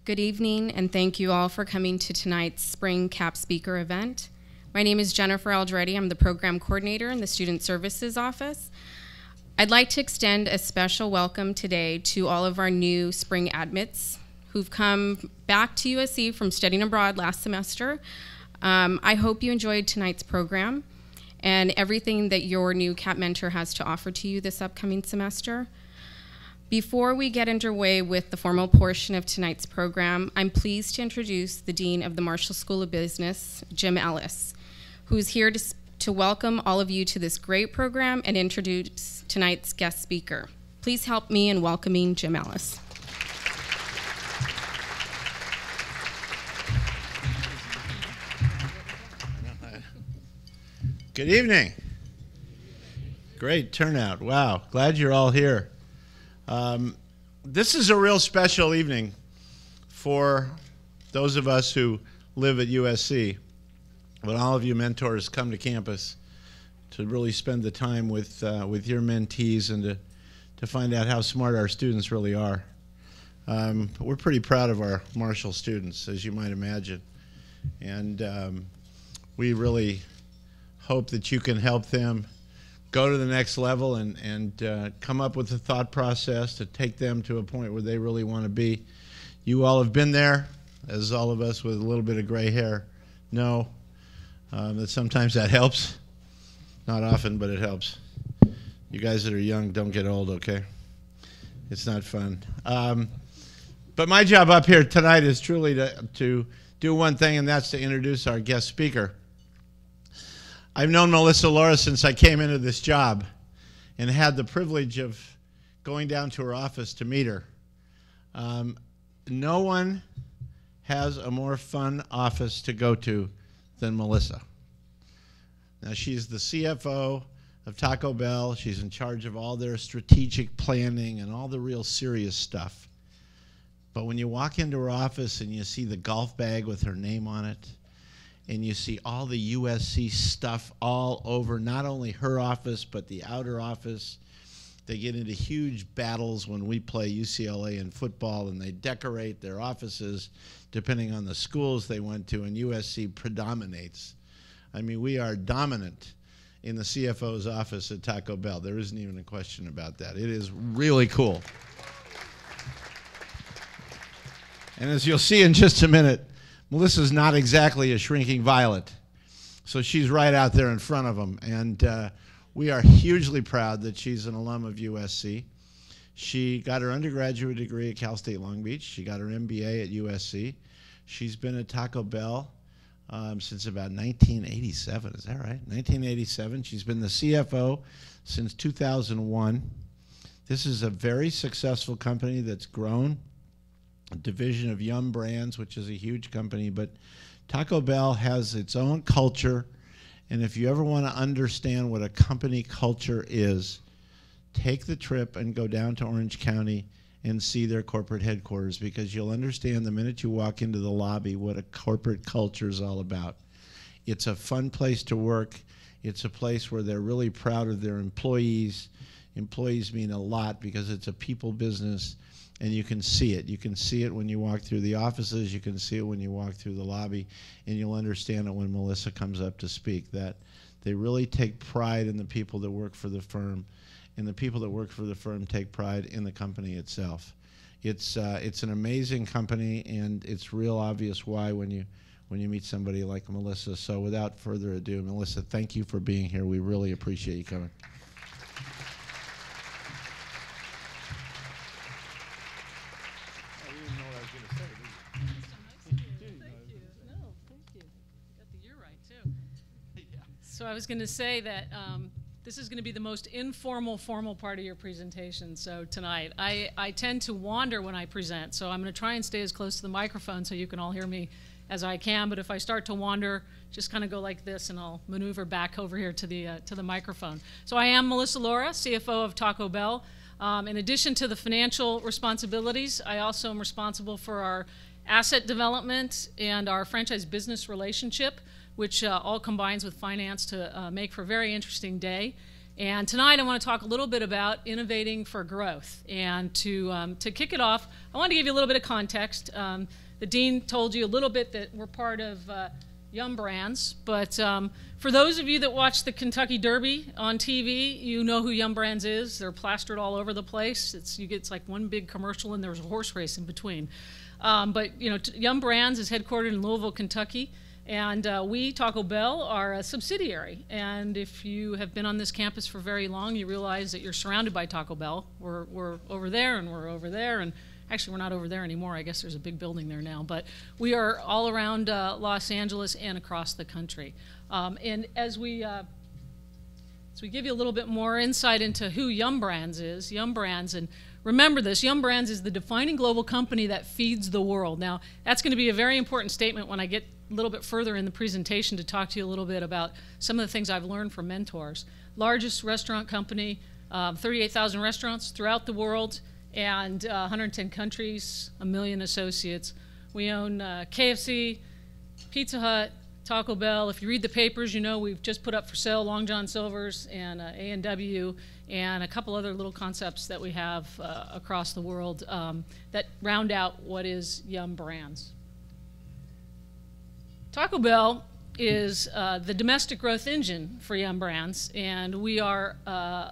Good evening, and thank you all for coming to tonight's Spring CAP Speaker event. My name is Jennifer Aldretti. I'm the Program Coordinator in the Student Services Office. I'd like to extend a special welcome today to all of our new spring admits who've come back to USC from studying abroad last semester. I hope you enjoyed tonight's program and everything that your new CAP mentor has to offer to you this upcoming semester. Before we get underway with the formal portion of tonight's program, I'm pleased to introduce the Dean of the Marshall School of Business, Jim Ellis, who's here to welcome all of you to this great program and introduce tonight's guest speaker. Please help me in welcoming Jim Ellis. Good evening. Great turnout. Wow, glad you're all here. This is a real special evening for those of us who live at USC. When all of you mentors come to campus to really spend the time with your mentees and to find out how smart our students really are. We're pretty proud of our Marshall students, as you might imagine. And we really hope that you can help them go to the next level and come up with a thought process to take them to a point where they really want to be. You all have been there, as all of us with a little bit of gray hair know, that sometimes that helps. Not often, but it helps. You guys that are young, don't get old, okay? It's not fun. But my job up here tonight is truly to do one thing, and that's to introduce our guest speaker. I've known Melissa Lora since I came into this job and had the privilege of going down to her office to meet her. No one has a more fun office to go to than Melissa. Now, she's the CFO of Taco Bell. She's in charge of all their strategic planning and all the real serious stuff. But when you walk into her office and you see the golf bag with her name on it, and you see all the USC stuff all over, not only her office, but the outer office. They get into huge battles when we play UCLA in football, and they decorate their offices depending on the schools they went to, and USC predominates. I mean, we are dominant in the CFO's office at Taco Bell. There isn't even a question about that. It is really cool. And as you'll see in just a minute, Melissa's not exactly a shrinking violet, so she's right out there in front of them. And we are hugely proud that she's an alum of USC. She got her undergraduate degree at Cal State Long Beach. She got her MBA at USC. She's been at Taco Bell since about 1987. Is that right? 1987. She's been the CFO since 2001. This is a very successful company that's grown. A division of Yum Brands, which is a huge company, but Taco Bell has its own culture, and if you ever want to understand what a company culture is, take the trip and go down to Orange County and see their corporate headquarters, because you'll understand the minute you walk into the lobby what a corporate culture is all about. It's a fun place to work. It's a place where they're really proud of their employees. Employees mean a lot because it's a people business. And you can see it. You can see it when you walk through the offices. You can see it when you walk through the lobby. And you'll understand it when Melissa comes up to speak, that they really take pride in the people that work for the firm. And the people that work for the firm take pride in the company itself. It's an amazing company, and it's real obvious why when you meet somebody like Melissa. So without further ado, Melissa, thank you for being here. We really appreciate you coming. So I was going to say that this is going to be the most informal, formal part of your presentation. So tonight, I tend to wander when I present, so I'm going to try and stay as close to the microphone so you can all hear me as I can. But if I start to wander, just kind of go like this, and I'll maneuver back over here to the microphone. So I am Melissa Lora, CFO of Taco Bell. In addition to the financial responsibilities, I also am responsible for our asset development and our franchise business relationship, which all combines with finance to make for a very interesting day. And tonight I want to talk a little bit about innovating for growth. And to kick it off, I want to give you a little bit of context. The dean told you a little bit that we're part of Yum Brands, but for those of you that watch the Kentucky Derby on TV, you know who Yum Brands is. They're plastered all over the place. It's like one big commercial and there's a horse race in between. But you know, Yum Brands is headquartered in Louisville, Kentucky. And we, Taco Bell, are a subsidiary. And if you have been on this campus for very long, you realize that you're surrounded by Taco Bell. We're over there and we're over there. And actually, we're not over there anymore. I guess there's a big building there now. But we are all around Los Angeles and across the country. And as we give you a little bit more insight into who Yum Brands is, Yum Brands, and remember this, Yum Brands is the defining global company that feeds the world. Now, that's going to be a very important statement when I get a little bit further in the presentation to talk to you a little bit about some of the things I've learned from mentors. Largest restaurant company, 38,000 restaurants throughout the world, and 110 countries, 1 million associates. We own KFC, Pizza Hut, Taco Bell. If you read the papers, you know we've just put up for sale Long John Silver's and A&W and a couple other little concepts that we have across the world that round out what is Yum Brands. Taco Bell is the domestic growth engine for Yum Brands, and we are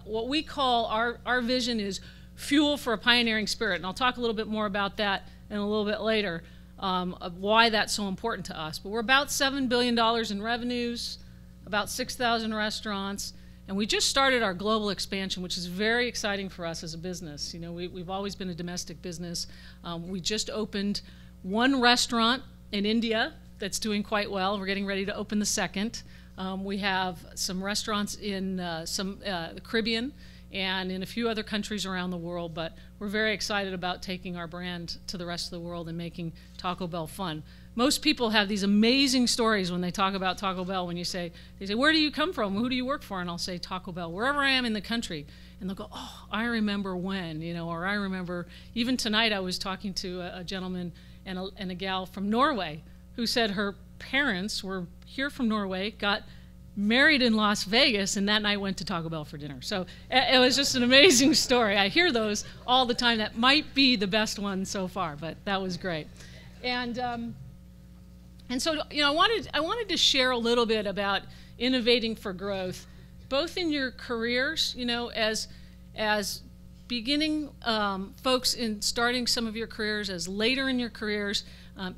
what we call our vision is fuel for a pioneering spirit, and I'll talk a little bit more about that in a little bit later, of why that's so important to us. But we're about $7 billion in revenues, about 6,000 restaurants, and we just started our global expansion, which is very exciting for us as a business. You know, we've always been a domestic business. We just opened one restaurant in India that's doing quite well. We're getting ready to open the second. We have some restaurants in the Caribbean and in a few other countries around the world, but we're very excited about taking our brand to the rest of the world and making Taco Bell fun. Most people have these amazing stories when they talk about Taco Bell. When they say, where do you come from? Who do you work for? And I'll say, Taco Bell, wherever I am in the country. And they'll go, oh, I remember when, you know, or I remember, even tonight I was talking to a gentleman and a gal from Norway who said her parents were here from Norway, got married in Las Vegas, and that night went to Taco Bell for dinner. So it was just an amazing story. I hear those all the time. That might be the best one so far, but that was great. And so, you know, I wanted to share a little bit about innovating for growth, both in your careers, you know, as beginning folks in starting some of your careers, as later in your careers.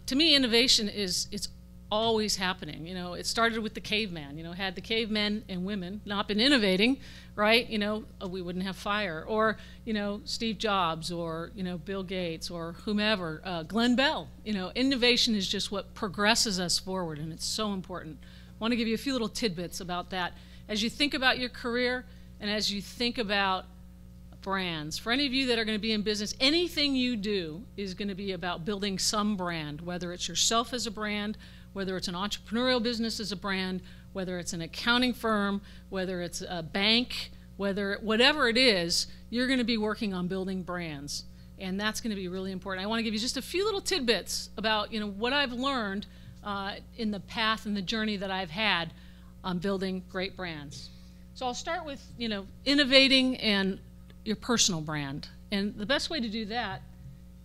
To me, innovation it's always happening. You know, it started with the caveman. You know, had the cavemen and women not been innovating, right? You know, we wouldn't have fire. Or, you know, Steve Jobs, or, you know, Bill Gates, or whomever, Glenn Bell. You know, innovation is just what progresses us forward, and it's so important. I want to give you a few little tidbits about that as you think about your career and as you think about brands. For any of you that are going to be in business, anything you do is going to be about building some brand, whether it's yourself as a brand, whether it's an entrepreneurial business as a brand, whether it's an accounting firm, whether it's a bank, whatever it is, you're going to be working on building brands. And that's going to be really important. I want to give you just a few little tidbits about, you know, what I've learned in the path and the journey that I've had on building great brands. So I'll start with, you know, innovating and your personal brand. And the best way to do that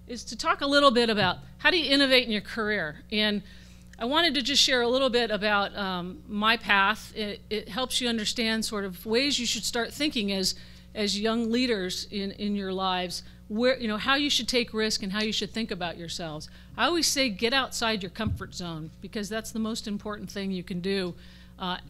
is to talk a little bit about how do you innovate in your career. And I wanted to just share a little bit about my path. It helps you understand sort of ways you should start thinking as young leaders in your lives, where, you know, how you should take risk and how you should think about yourselves. I always say get outside your comfort zone, because that's the most important thing you can do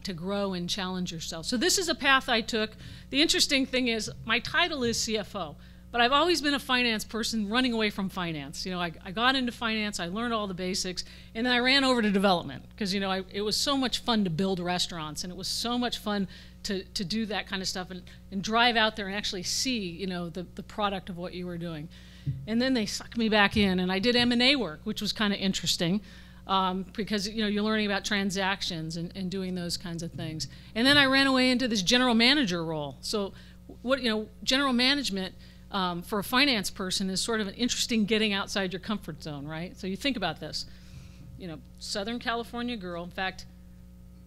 to grow and challenge yourself. So this is a path I took. The interesting thing is my title is CFO, but I've always been a finance person running away from finance. You know, I got into finance, I learned all the basics, and then I ran over to development because, you know, it was so much fun to build restaurants, and it was so much fun to do that kind of stuff and drive out there and actually see, you know, the product of what you were doing. And then they sucked me back in, and I did M&A work, which was kind of interesting. Because, you know, you're learning about transactions and doing those kinds of things. And then I ran away into this general manager role. So, what, you know, general management for a finance person is sort of an interesting getting outside your comfort zone, right? So you think about this. You know, Southern California girl. In fact,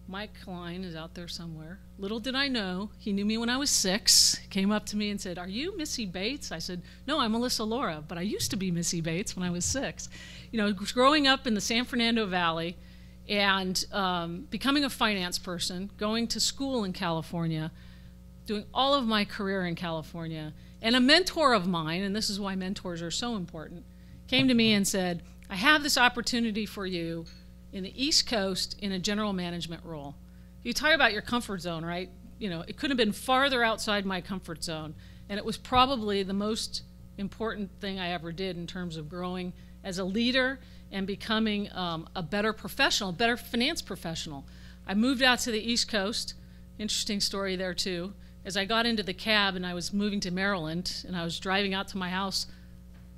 Mike Klein is out there somewhere. Little did I know, he knew me when I was 6, came up to me and said, "Are you Missy Bates?" I said, "No, I'm Alyssa Lora, but I used to be Missy Bates when I was 6. You know, growing up in the San Fernando Valley and becoming a finance person, going to school in California, doing all of my career in California, and a mentor of mine, and this is why mentors are so important, came to me and said, "I have this opportunity for you in the East Coast in a general management role." You talk about your comfort zone, right? You know, it could have been farther outside my comfort zone, and it was probably the most important thing I ever did in terms of growing as a leader and becoming a better professional, a better finance professional. I moved out to the East Coast, interesting story there too. As I got into the cab and I was moving to Maryland and I was driving out to my house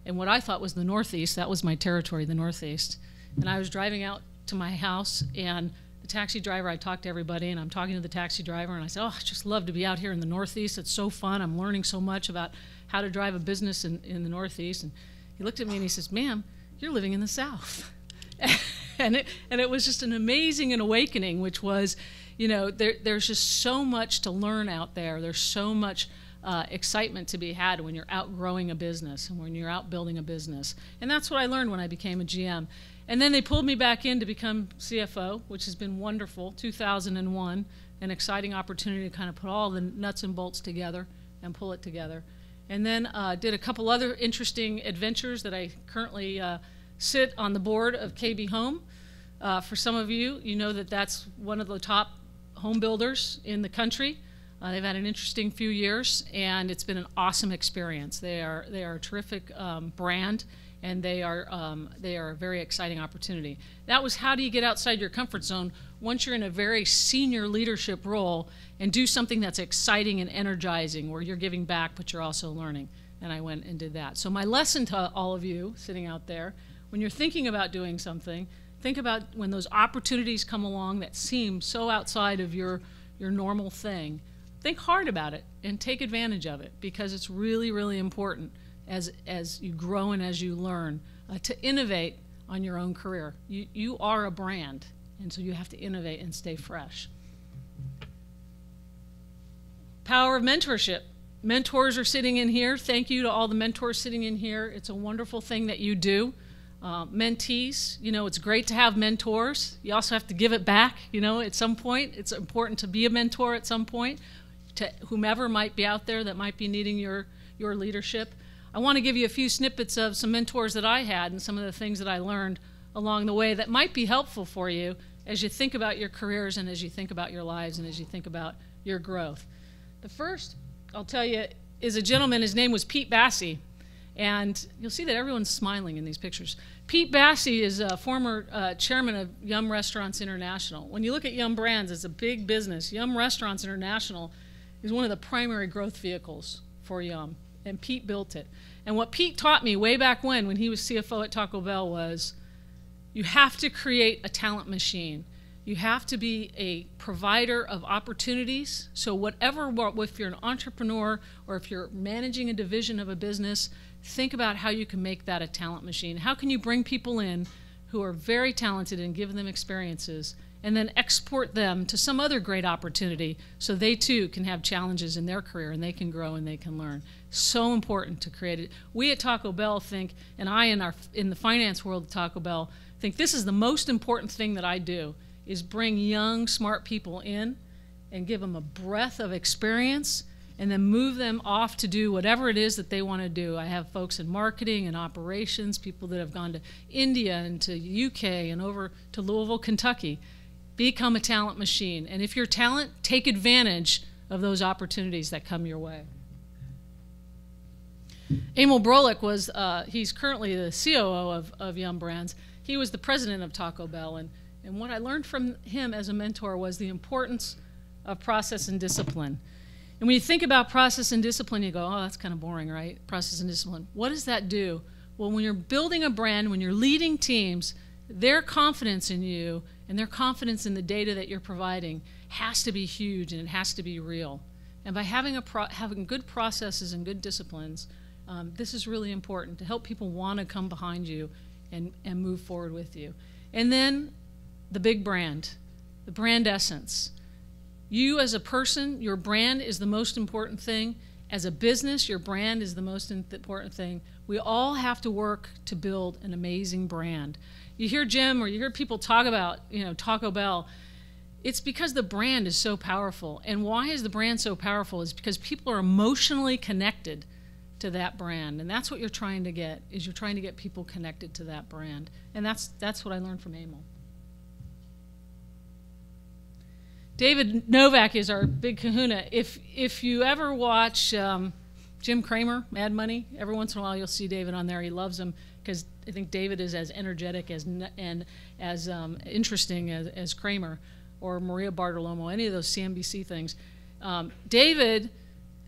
in what I thought was the Northeast, that was my territory, the Northeast, and I was driving out to my house, and the taxi driver, I talked to everybody, and I'm talking to the taxi driver, and I said, "Oh, I just love to be out here in the Northeast. It's so fun. I'm learning so much about how to drive a business in the Northeast." And he looked at me and he says, "Ma'am, you're living in the South." and it was just an amazing awakening, which was, you know, there's just so much to learn out there. There's so much excitement to be had when you're out growing a business and when you're out building a business. And that's what I learned when I became a GM. And then they pulled me back in to become CFO, which has been wonderful, 2001, an exciting opportunity to kind of put all the nuts and bolts together and pull it together. And then did a couple other interesting adventures that I currently sit on the board of KB Home. For some of you, you know that that's one of the top home builders in the country. They've had an interesting few years, and it's been an awesome experience. They are a terrific brand, and they are a very exciting opportunity. That was how do you get outside your comfort zone once you're in a very senior leadership role and do something that's exciting and energizing, where you're giving back but you're also learning. And I went and did that. So my lesson to all of you sitting out there, when you're thinking about doing something, think about when those opportunities come along that seem so outside of your normal thing. Think hard about it and take advantage of it, because it's really, really important as you grow and as you learn to innovate on your own career. You are a brand, and so you have to innovate and stay fresh. Power of mentorship. Mentors are sitting in here. Thank you to all the mentors sitting in here. It's a wonderful thing that you do. Mentees, you know, it's great to have mentors. You also have to give it back, you know, at some point. It's important to be a mentor at some point to whomever might be out there that might be needing your leadership. I want to give you a few snippets of some mentors that I had and some of the things that I learned along the way that might be helpful for you as you think about your careers and as you think about your lives and as you think about your growth. The first, I'll tell you, is a gentleman. His name was Pete Baci. And you'll see that everyone's smiling in these pictures. Pete Baci is a former chairman of Yum Restaurants International. When you look at Yum Brands, it's a big business. Yum Restaurants International is one of the primary growth vehicles for Yum, and Pete built it. And what Pete taught me way back when he was CFO at Taco Bell was you have to create a talent machine. You have to be a provider of opportunities. So whatever, if you're an entrepreneur or if you're managing a division of a business, think about how you can make that a talent machine. How can you bring people in who are very talented and give them experiences and then export them to some other great opportunity so they too can have challenges in their career and they can grow and they can learn. So important to create it. We at Taco Bell think, and I in the finance world at Taco Bell think this is the most important thing that I do, is bring young, smart people in and give them a breadth of experience and then move them off to do whatever it is that they want to do. I have folks in marketing and operations, people that have gone to India and to UK and over to Louisville, Kentucky. Become a talent machine. And if you're talent, take advantage of those opportunities that come your way. Emil Brolick was, he's currently the COO of Yum Brands. He was the president of Taco Bell. And what I learned from him as a mentor was the importance of process and discipline. And when you think about process and discipline, you go, oh, that's kind of boring, right? Process and discipline. What does that do? Well, when you're building a brand, when you're leading teams, their confidence in you and their confidence in the data that you're providing has to be huge, and it has to be real. And by having good processes and good disciplines, this is really important to help people want to come behind you and move forward with you. And then the big brand. the brand essence. You as a person, your brand is the most important thing. As a business, your brand is the most important thing. We all have to work to build an amazing brand. You hear Jim or you hear people talk about, Taco Bell. It's because the brand is so powerful. And why is the brand so powerful? Is because people are emotionally connected to that brand. And that's what you're trying to get, is you're trying to get people connected to that brand. And that's what I learned from Emil. David Novak is our big kahuna. If you ever watch Jim Cramer, Mad Money, every once in a while you'll see David on there. He loves him because I think David is as energetic and as interesting as Cramer or Maria Bartiromo, any of those CNBC things. David,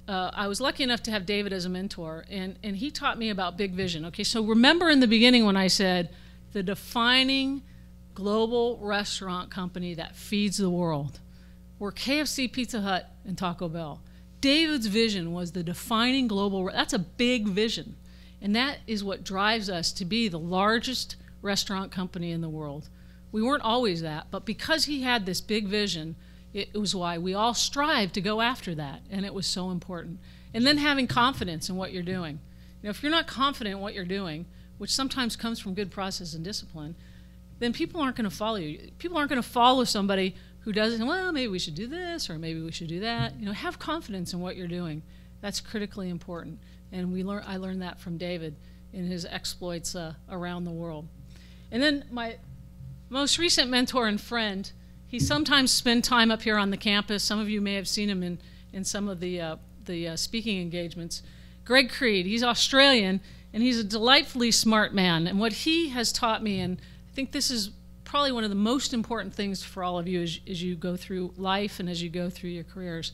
I was lucky enough to have David as a mentor, and he taught me about big vision. Okay, so remember in the beginning when I said the defining global restaurant company that feeds the world were KFC, Pizza Hut, and Taco Bell. David's vision was the defining global, that's a big vision. And that is what drives us to be the largest restaurant company in the world. We weren't always that, but because he had this big vision, it was why we all strive to go after that, and it was so important. And then having confidence in what you're doing. If you're not confident in what you're doing, which sometimes comes from good process and discipline, then people aren't going to follow you. People aren't going to follow somebody who doesn't, well, maybe we should do this or maybe we should do that. Have confidence in what you're doing. That's critically important. And I learned that from David in his exploits around the world. And then my most recent mentor and friend, he sometimes spends time up here on the campus. Some of you may have seen him in some of the speaking engagements. Greg Creed, he's Australian, and he's a delightfully smart man. And what he has taught me, and I think this is probably one of the most important things for all of you as you go through life and as you go through your careers,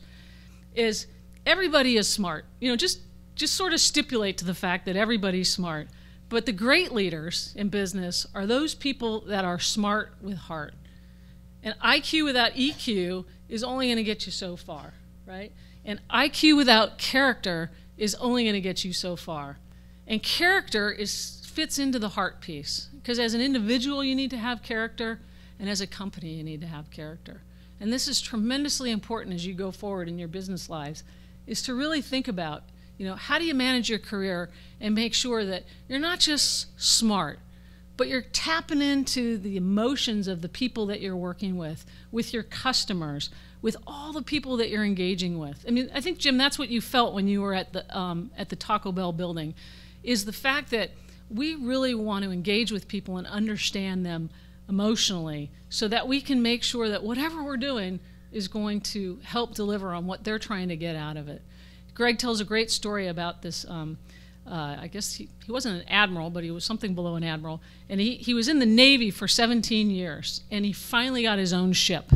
is everybody is smart. Just sort of stipulate to the fact that everybody's smart. But the great leaders in business are those people that are smart with heart. And IQ without EQ is only going to get you so far, right? And IQ without character is only going to get you so far. And character fits into the heart piece. Because as an individual, you need to have character, and as a company, you need to have character. And this is tremendously important as you go forward in your business lives, is to really think about, how do you manage your career and make sure that you're not just smart, but you're tapping into the emotions of the people that you're working with your customers, with all the people that you're engaging with. I mean, I think, Jim, that's what you felt when you were at the Taco Bell building, is the fact that we really want to engage with people and understand them emotionally so that we can make sure that whatever we're doing is going to help deliver on what they're trying to get out of it. Greg tells a great story about this. I guess he wasn't an admiral, but he was something below an admiral. And he was in the Navy for 17 years, and he finally got his own ship.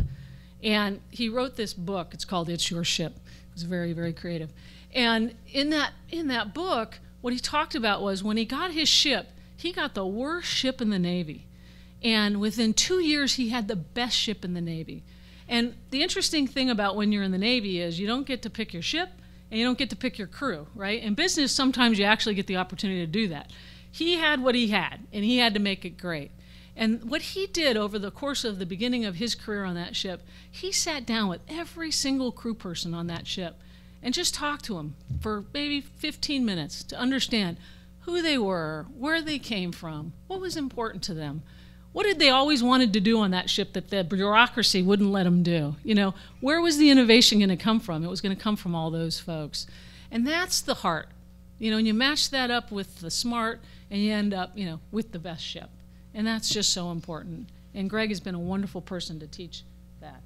And he wrote this book. It's called It's Your Ship. It was very, very creative. And in that book, what he talked about was when he got his ship, he got the worst ship in the Navy. And within 2 years, he had the best ship in the Navy. And the interesting thing about when you're in the Navy is you don't get to pick your ship, and you don't get to pick your crew, right? In business, sometimes you actually get the opportunity to do that. He had what he had, and he had to make it great. And what he did over the course of the beginning of his career on that ship, he sat down with every single crew person on that ship and just talked to them for maybe 15 minutes to understand who they were, where they came from, what was important to them. What did they always wanted to do on that ship that the bureaucracy wouldn't let them do? Where was the innovation going to come from? It was going to come from all those folks. And that's the heart. And you match that up with the smart, and you end up, with the best ship. And that's just so important. And Greg has been a wonderful person to teach that.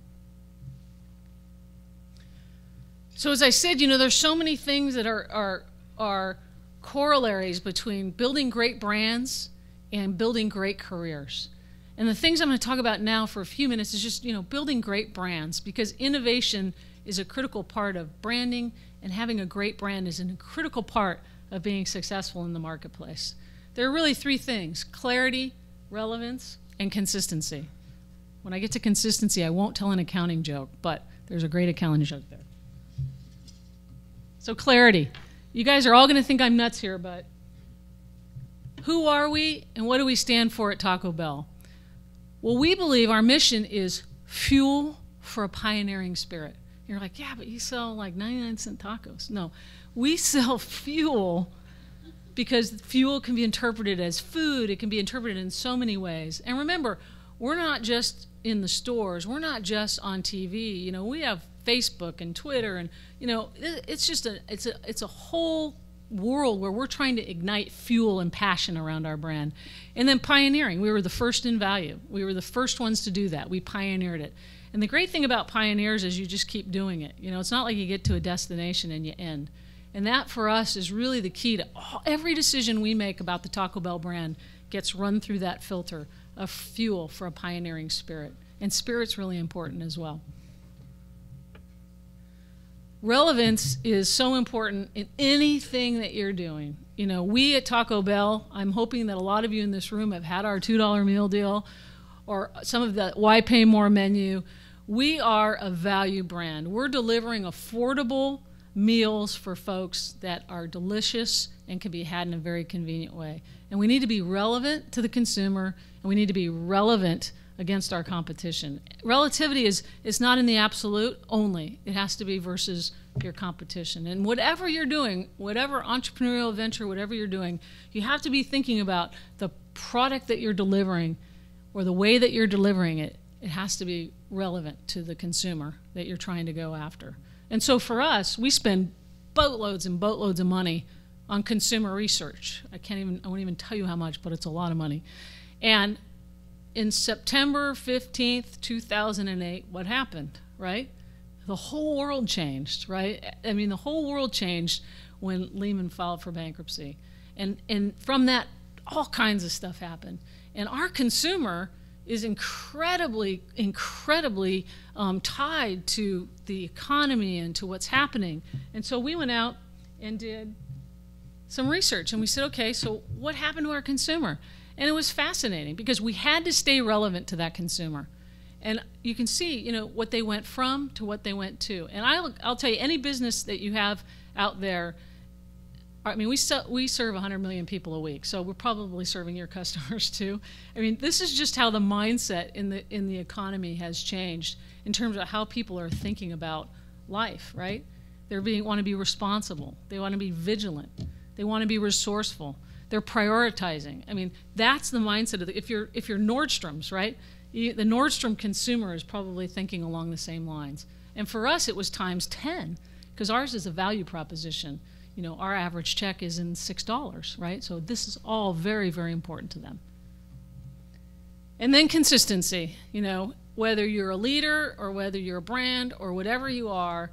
So as I said, there's so many things that are corollaries between building great brands and building great careers. And the things I'm going to talk about now for a few minutes is just, building great brands, because innovation is a critical part of branding, and having a great brand is a critical part of being successful in the marketplace. There are really three things: clarity, relevance, and consistency. When I get to consistency, I won't tell an accounting joke, but there's a great accounting joke there. So clarity. You guys are all going to think I'm nuts here, but who are we and what do we stand for at Taco Bell? Well, we believe our mission is fuel for a pioneering spirit. You're like, yeah, but you sell like 99-cent tacos. No, we sell fuel because fuel can be interpreted as food. It can be interpreted in so many ways. And remember, we're not just in the stores. We're not just on TV. You know, we have Facebook and Twitter, and you know, it's just it's a whole world where we're trying to ignite fuel and passion around our brand. And then pioneering. We were the first in value. We were the first ones to do that. We pioneered it. And the great thing about pioneers is you just keep doing it. You know, it's not like you get to a destination and you end. And that for us is really the key to every decision we make about the Taco Bell brand gets run through that filter of fuel for a pioneering spirit. And spirit's really important as well. Relevance is so important in anything that you're doing. You know, we at Taco Bell, I'm hoping that a lot of you in this room have had our $2 meal deal or some of the Why Pay More menu. We are a value brand. We're delivering affordable meals for folks that are delicious and can be had in a very convenient way. And we need to be relevant to the consumer, and we need to be relevant against our competition. Relativity is not in the absolute only. It has to be versus your competition. And whatever you're doing, whatever entrepreneurial venture, whatever you're doing, you have to be thinking about the product that you're delivering or the way that you're delivering it. It has to be relevant to the consumer that you're trying to go after. And so for us, we spend boatloads and boatloads of money on consumer research. I won't even tell you how much, but it's a lot of money. And in September 15th, 2008, what happened, right? The whole world changed, right? I mean, the whole world changed when Lehman filed for bankruptcy. And from that, all kinds of stuff happened. And our consumer is incredibly tied to the economy and to what's happening. And so we went out and did some research, and we said, okay, so what happened to our consumer? And it was fascinating because we had to stay relevant to that consumer. And you can see, you know, what they went from to what they went to. And I'll tell you, any business that you have out there, I mean, we serve 100 million people a week, so we're probably serving your customers too. I mean, this is just how the mindset in the economy has changed in terms of how people are thinking about life, right? They want to be responsible. They want to be vigilant. They want to be resourceful. They're prioritizing. I mean, that's the mindset of if you're Nordstrom's, right? The Nordstrom consumer is probably thinking along the same lines. And for us, it was times 10 because ours is a value proposition. You know, our average check is in $6, right? So this is all very, very important to them. And then consistency. You know, whether you're a leader or whether you're a brand or whatever you are,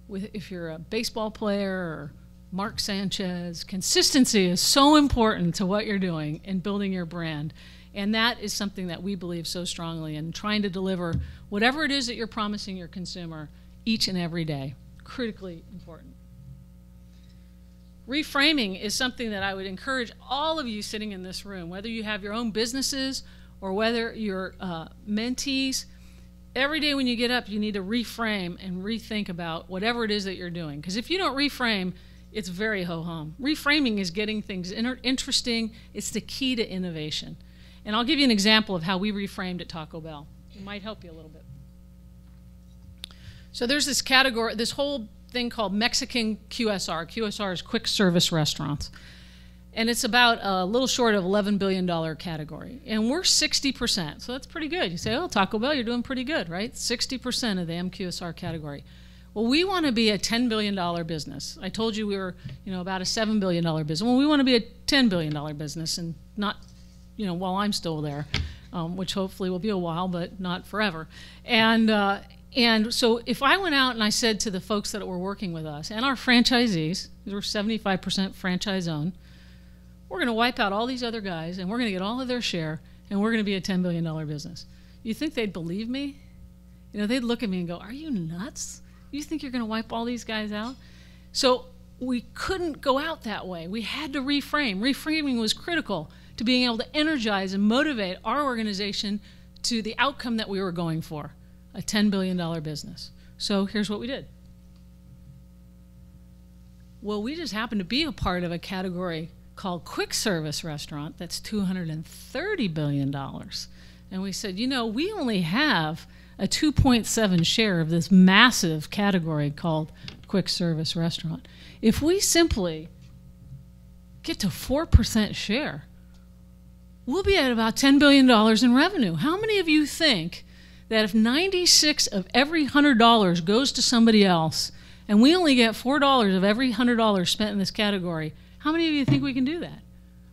if you're a baseball player or Mark Sanchez, consistency is so important to what you're doing in building your brand. And that is something that we believe so strongly in, trying to deliver whatever it is that you're promising your consumer each and every day. Critically important. Reframing is something that I would encourage all of you sitting in this room, whether you have your own businesses or whether you're mentees. Every day when you get up, you need to reframe and rethink about whatever it is that you're doing. Because if you don't reframe, it's very ho-hum. Reframing is getting things interesting. It's the key to innovation. And I'll give you an example of how we reframed at Taco Bell. It might help you a little bit. So there's this category, this whole thing called Mexican QSR. QSR is quick service restaurants. And it's about a little short of $11 billion category. And we're 60%, so that's pretty good. You say, oh, Taco Bell, you're doing pretty good, right? 60% of the MQSR category. Well, we want to be a $10 billion business. I told you we were, you know, about a $7 billion business. Well, we want to be a $10 billion business and not, you know, while I'm still there, which hopefully will be a while, but not forever. And so if I went out and I said to the folks that were working with us and our franchisees, we're 75% franchise owned, we're going to wipe out all these other guys and we're going to get all of their share and we're going to be a $10 billion business. You think they'd believe me? You know, they'd look at me and go, are you nuts? You think you're going to wipe all these guys out? So we couldn't go out that way. We had to reframe. Reframing was critical to being able to energize and motivate our organization to the outcome that we were going for, a $10 billion business. So here's what we did. Well, we just happened to be a part of a category called quick service restaurant that's $230 billion. And we said, you know, we only have a 2.7 share of this massive category called quick service restaurant. If we simply get to 4% share, we'll be at about $10 billion in revenue. How many of you think that if 96 of every $100 goes to somebody else, and we only get $4 of every $100 spent in this category, how many of you think we can do that?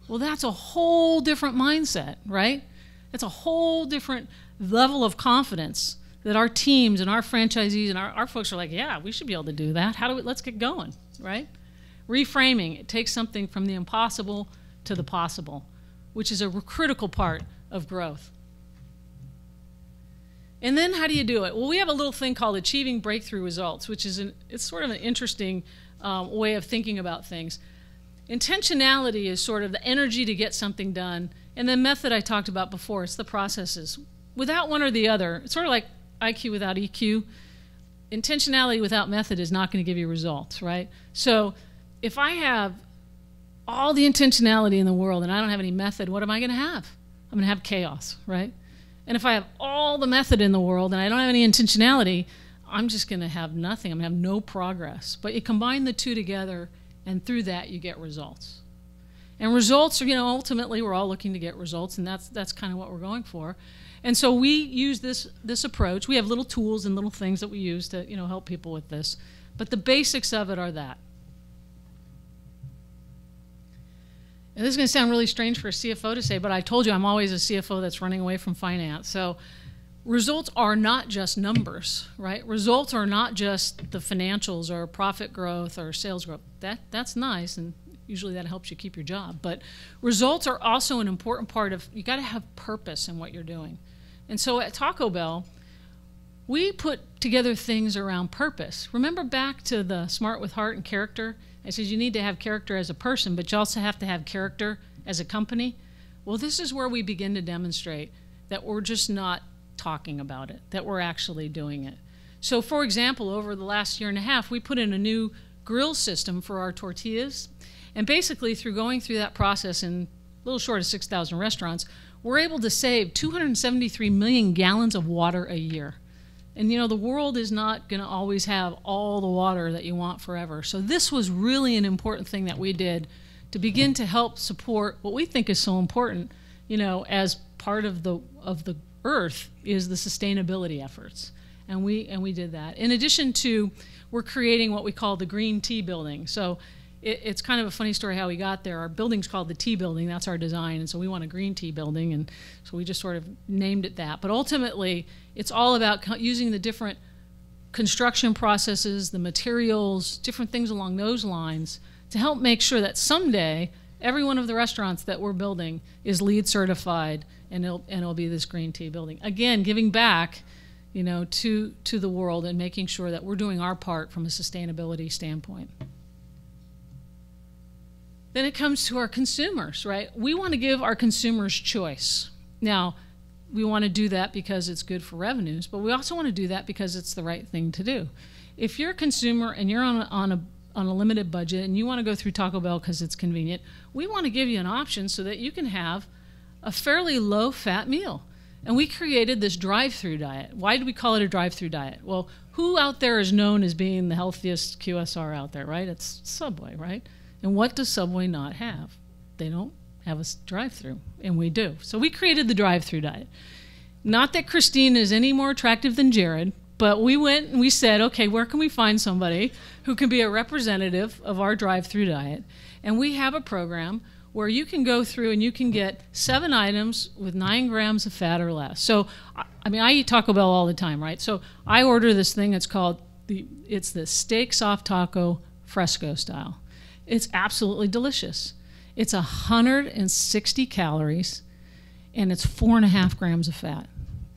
Well, that's a whole different mindset, right? That's a whole different level of confidence that our teams and our franchisees and our folks are like, yeah, we should be able to do that. Let's get going, right? Reframing, it takes something from the impossible to the possible, which is a critical part of growth. And then how do you do it? Well, we have a little thing called achieving breakthrough results, which is it's sort of an interesting way of thinking about things. Intentionality is sort of the energy to get something done, and the method I talked about before, it's the processes. Without one or the other, it's sort of like IQ without EQ. Intentionality without method is not going to give you results, right? So if I have all the intentionality in the world and I don't have any method, what am I going to have? I'm going to have chaos, right? And if I have all the method in the world and I don't have any intentionality, I'm just going to have nothing. I'm going to have no progress. But you combine the two together, and through that you get results. And results are, ultimately we're all looking to get results, and that's kind of what we're going for. And so we use this approach. We have little tools and little things that we use to help people with this. But the basics of it are that. And this is going to sound really strange for a CFO to say, but I told you I'm always a CFO that's running away from finance. So results are not just numbers, right? Results are not just the financials or profit growth or sales growth. That's nice, and usually that helps you keep your job. But results are also an important part of, you got to have purpose in what you're doing. And so at Taco Bell, we put together things around purpose. Remember back to the Smart with Heart and Character? I said you need to have character as a person, but you also have to have character as a company. Well, this is where we begin to demonstrate that we're just not talking about it, that we're actually doing it. So, for example, over the last year and a half, we put in a new grill system for our tortillas. And basically, through going through that process in a little short of 6,000 restaurants, we're able to save 273 million gallons of water a year. And the world is not going to always have all the water that you want forever. So this was really an important thing that we did to begin to help support what we think is so important, as part of the earth is the sustainability efforts. And we did that. In addition to, we're creating what we call the Green Tea Building. So it's kind of a funny story how we got there. Our building's called the Tea Building. That's our design. And so we want a green tea building. And so we just sort of named it that. But ultimately, it's all about using the different construction processes, the materials, different things along those lines to help make sure that someday every one of the restaurants that we're building is LEED certified, and it'll be this green tea building. Again, giving back, to the world and making sure that we're doing our part from a sustainability standpoint. Then it comes to our consumers, right? We want to give our consumers choice. Now, we want to do that because it's good for revenues, but we also want to do that because it's the right thing to do. If you're a consumer and you're on a limited budget and you want to go through Taco Bell because it's convenient, we want to give you an option so that you can have a fairly low-fat meal. And we created this drive-thru diet. Why did we call it a drive-thru diet? Well, who out there is known as being the healthiest QSR out there, right? It's Subway, right? And what does Subway not have? They don't have a drive-thru, and we do. So we created the drive-thru diet. Not that Christine is any more attractive than Jared, but we went and we said, okay, where can we find somebody who can be a representative of our drive-thru diet? And we have a program where you can go through and you can get 7 items with 9 grams of fat or less. So, I eat Taco Bell all the time, right? So I order this thing, it's the steak soft taco fresco style. It's absolutely delicious. It's 160 calories, and it's 4.5 grams of fat.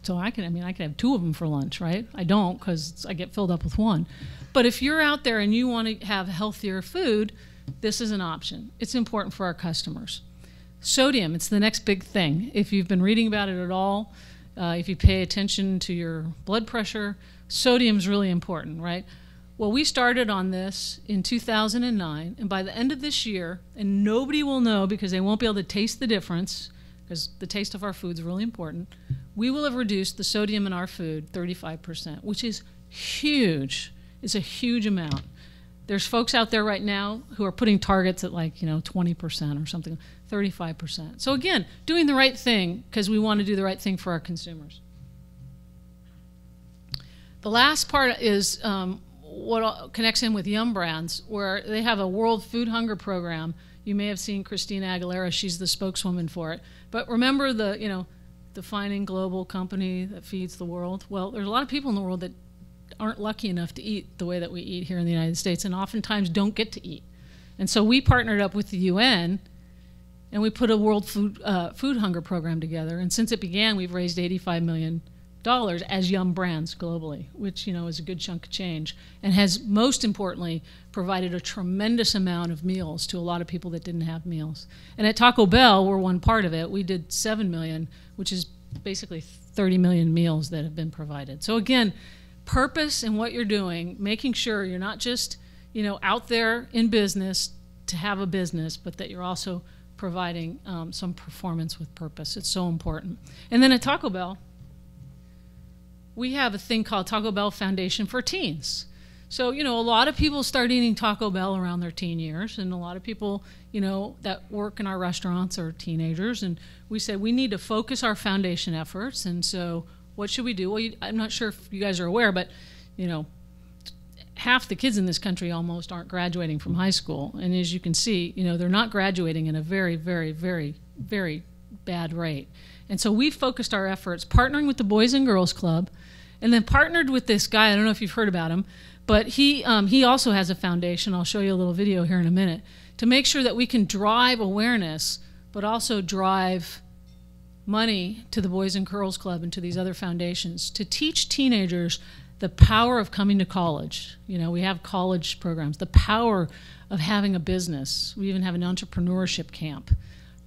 So I can have 2 of them for lunch, right? I don't, because I get filled up with 1. But if you're out there and you want to have healthier food, this is an option. It's important for our customers. Sodium, it's the next big thing. If you've been reading about it at all, if you pay attention to your blood pressure, sodium's really important, right? Well, we started on this in 2009, and by the end of this year, and nobody will know because they won't be able to taste the difference, because the taste of our food is really important, we will have reduced the sodium in our food 35%, which is huge. It's a huge amount. There's folks out there right now who are putting targets at 20% or something, 35%. So again, doing the right thing because we want to do the right thing for our consumers. The last part is what connects in with Yum Brands, where they have a World Food Hunger Program. You may have seen Christina Aguilera; she's the spokeswoman for it. But remember the defining global company that feeds the world. Well, there's a lot of people in the world that aren't lucky enough to eat the way that we eat here in the United States, and oftentimes don't get to eat. And so we partnered up with the UN, and we put a World Food Hunger Program together. And since it began, we've raised $85 million as Yum Brands globally, which is a good chunk of change, and has most importantly provided a tremendous amount of meals to a lot of people that didn't have meals. And at Taco Bell, we're one part of it. We did $7 million, which is basically 30 million meals that have been provided. So again, purpose in what you're doing, making sure you're not just out there in business to have a business, but that you're also providing some performance with purpose. It's so important. And then at Taco Bell, we have a thing called Taco Bell Foundation for Teens. So, a lot of people start eating Taco Bell around their teen years, and a lot of people, that work in our restaurants are teenagers, and we said we need to focus our foundation efforts. And so what should we do? Well, I'm not sure if you guys are aware, but, half the kids in this country almost aren't graduating from high school. And as you can see, they're not graduating in a very, very, very, very bad rate. And so we focused our efforts partnering with the Boys and Girls Club, and then partnered with this guy. I don't know if you've heard about him, but he also has a foundation. I'll show you a little video here in a minute, to make sure that we can drive awareness, but also drive money to the Boys and Girls Club and to these other foundations to teach teenagers the power of coming to college. We have college programs, the power of having a business. We even have an entrepreneurship camp.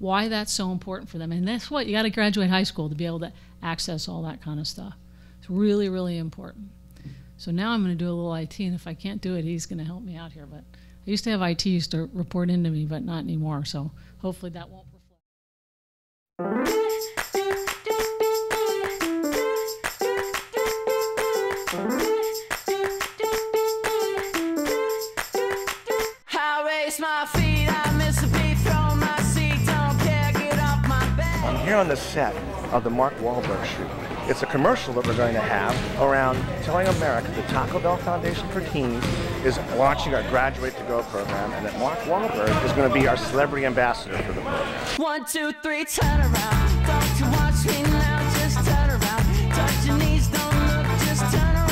Why that's so important for them. And that's what, you got to graduate high school to be able to access all that kind of stuff. It's really, really important. So now I'm going to do a little IT, and if I can't do it, he's going to help me out here. But I used to have IT used to report into me, but not anymore. So hopefully that won't reflect. I'm here on the set of the Mark Wahlberg shoot. It's a commercial that we're going to have around telling America the Taco Bell Foundation for Teens is launching our Graduate to Go program, and that Mark Wahlberg is going to be our celebrity ambassador for the program. 1, 2, 3, turn around. Don't you watch me now, just turn around. Touch your knees, don't look, just turn around.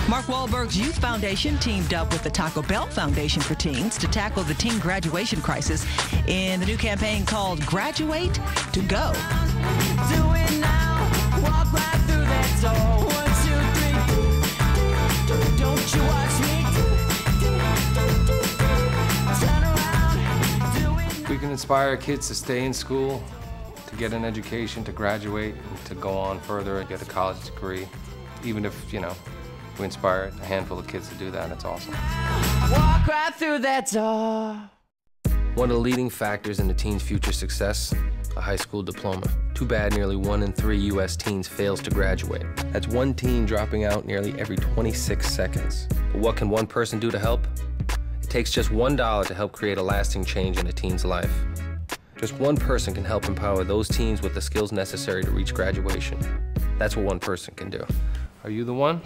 Mark Wahlberg's Youth Foundation teamed up with the Taco Bell Foundation for Teens to tackle the teen graduation crisis in the new campaign called Graduate to Go. Do it now, walk right through that door. 1, 2, 3, don't you watch me. Turn around, do it. We can inspire kids to stay in school, to get an education, to graduate, to go on further and get a college degree. Even if, we inspire a handful of kids to do that, that's awesome. Walk right through that door. One of the leading factors in a teen's future success, a high school diploma. Too bad nearly 1 in 3 U.S. teens fails to graduate. That's one teen dropping out nearly every 26 seconds. But what can one person do to help? It takes just $1 to help create a lasting change in a teen's life. Just one person can help empower those teens with the skills necessary to reach graduation. That's what one person can do. Are you the one?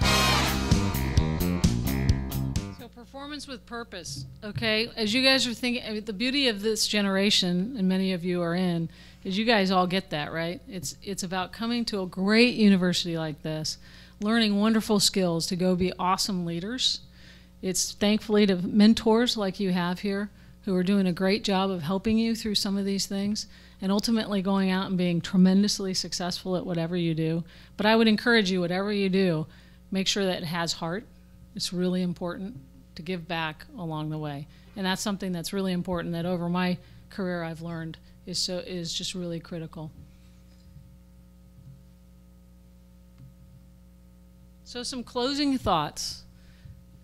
Performance with purpose, okay? As you guys are thinking, the beauty of this generation, and many of you are in, is you guys all get that, right? It's about coming to a great university like this, learning wonderful skills to go be awesome leaders. It's thankfully to mentors like you have here who are doing a great job of helping you through some of these things, and ultimately going out and being tremendously successful at whatever you do. But I would encourage you, whatever you do, make sure that it has heart. It's really important to give back along the way. And that's something that's really important that over my career I've learned is just really critical. So some closing thoughts.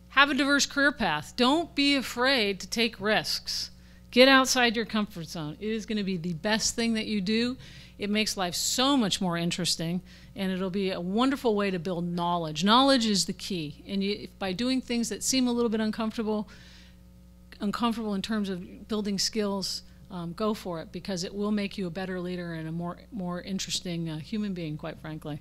Have a diverse career path. Don't be afraid to take risks. Get outside your comfort zone. It is going to be the best thing that you do. It makes life so much more interesting, and it'll be a wonderful way to build knowledge. Knowledge is the key, and by doing things that seem a little bit uncomfortable in terms of building skills, go for it, because it will make you a better leader and a more interesting human being, quite frankly.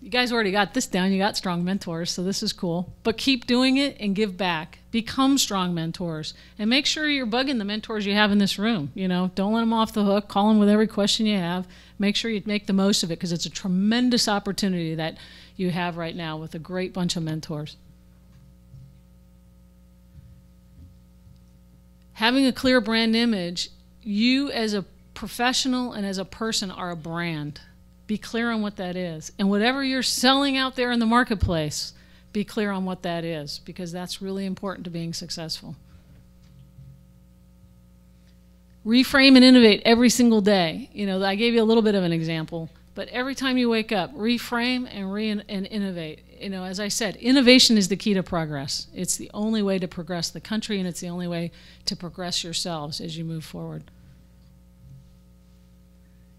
You guys already got this down. You got strong mentors, so this is cool. But keep doing it and give back. Become strong mentors. And make sure you're bugging the mentors you have in this room. You know, don't let them off the hook. Call them with every question you have. Make sure you make the most of it, because it's a tremendous opportunity that you have right now with a great bunch of mentors. Having a clear brand image, you as a professional and as a person are a brand. Be clear on what that is. And whatever you're selling out there in the marketplace, be clear on what that is, because that's really important to being successful. Reframe and innovate every single day. You know, I gave you a little bit of an example, but every time you wake up, reframe and innovate. You know, as I said, innovation is the key to progress. It's the only way to progress the country, and it's the only way to progress yourselves as you move forward.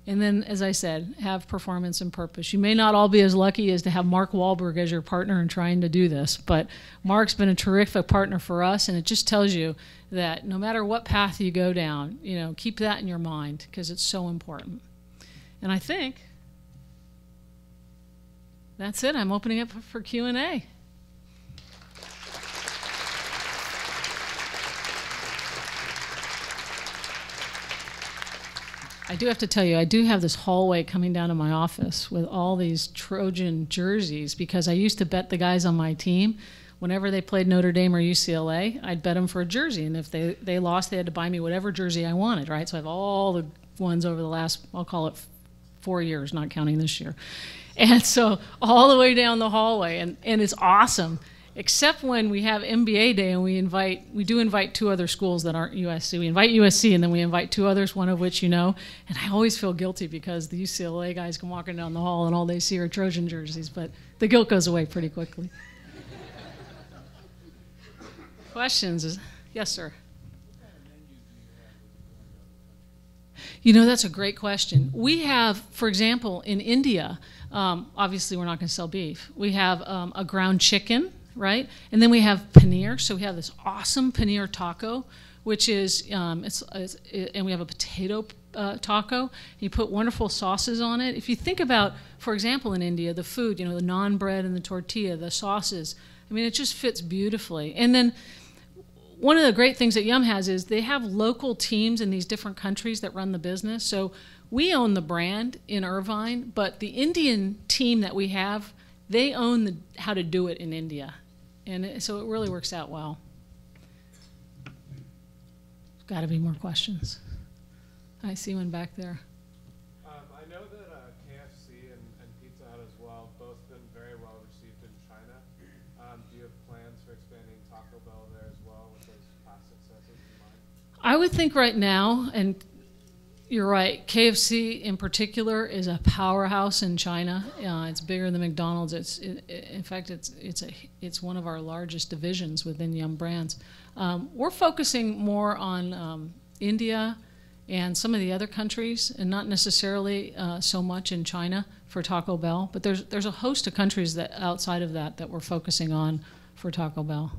And then, as I said, have performance and purpose. You may not all be as lucky as to have Mark Wahlberg as your partner in trying to do this, but Mark's been a terrific partner for us, and it just tells you that no matter what path you go down, you know, keep that in your mind, because it's so important. And I think that's it. I'm opening up for Q&A. I do have to tell you, I do have this hallway coming down to my office with all these Trojan jerseys, because I used to bet the guys on my team. Whenever they played Notre Dame or UCLA, I'd bet them for a jersey. And if they lost, they had to buy me whatever jersey I wanted, right? So I have all the ones over the last, I'll call it 4 years, not counting this year. And so all the way down the hallway, and it's awesome. Except when we have MBA Day and we do invite 2 other schools that aren't USC. We invite USC, and then we invite 2 others, one of which you know. And I always feel guilty, because the UCLA guys come walking down the hall and all they see are Trojan jerseys, but the guilt goes away pretty quickly. Questions? Yes, sir. You know, that's a great question. We have, for example, in India, obviously we're not going to sell beef. We have a ground chicken, right? And then we have paneer. So we have this awesome paneer taco, which is, and we have a potato taco. You put wonderful sauces on it. If you think about, for example, in India, the food, you know, the naan bread and the tortilla, the sauces, I mean, it just fits beautifully. And then one of the great things that Yum has is they have local teams in these different countries that run the business. So we own the brand in Irvine, but the Indian team that we have, they own how to do it in India. And so it really works out well. Got to be more questions. I see one back there. I know that KFC and Pizza Hut as well, both been very well received in China. Do you have plans for expanding Taco Bell there as well with those past successes in mind? I would think right now, and you're right, KFC in particular is a powerhouse in China. It's bigger than McDonald's. In fact, it's one of our largest divisions within Yum Brands. We're focusing more on India and some of the other countries, and not necessarily so much in China for Taco Bell. But there's a host of countries that outside of that we're focusing on for Taco Bell.